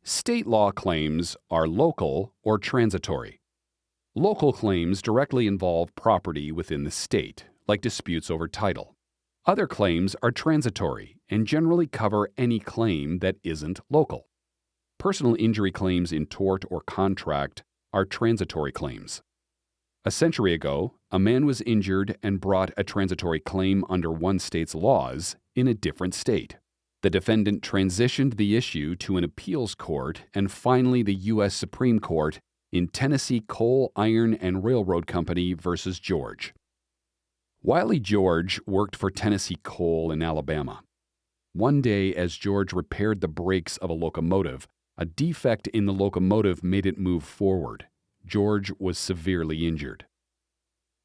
State law claims are local or transitory. Local claims directly involve property within the state, like disputes over title. Other claims are transitory and generally cover any claim that isn't local. Personal injury claims in tort or contract are transitory claims. A century ago, a man was injured and brought a transitory claim under one state's laws in a different state. The defendant transitioned the issue to an appeals court and finally the U.S. Supreme Court in Tennessee Coal, Iron, and Railroad Company versus George. Wiley George worked for Tennessee Coal in Alabama. One day, as George repaired the brakes of a locomotive, a defect in the locomotive made it move forward. George was severely injured.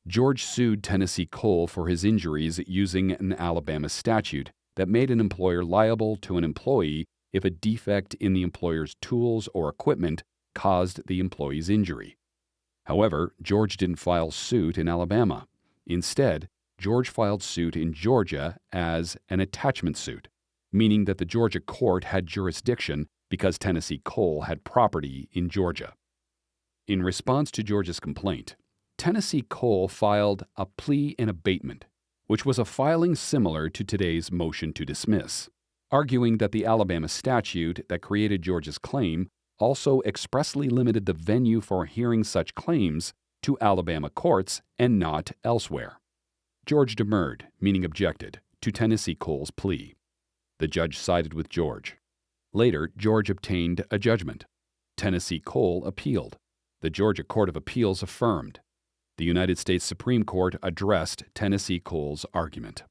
George sued Tennessee Coal for his injuries using an Alabama statute that made an employer liable to an employee if a defect in the employer's tools or equipment caused the employee's injury. However, George didn't file suit in Alabama. Instead, George filed suit in Georgia as an attachment suit, meaning that the Georgia court had jurisdiction because Tennessee Coal had property in Georgia. In response to Georgia's complaint, Tennessee Coal filed a plea and abatement, which was a filing similar to today's motion to dismiss, arguing that the Alabama statute that created Georgia's claim also expressly limited the venue for hearing such claims to Alabama courts and not elsewhere. George demurred, meaning objected, to Tennessee Coal's plea. The judge sided with George. Later, George obtained a judgment. Tennessee Coal appealed. The Georgia Court of Appeals affirmed. The United States Supreme Court addressed Tennessee Coal's argument.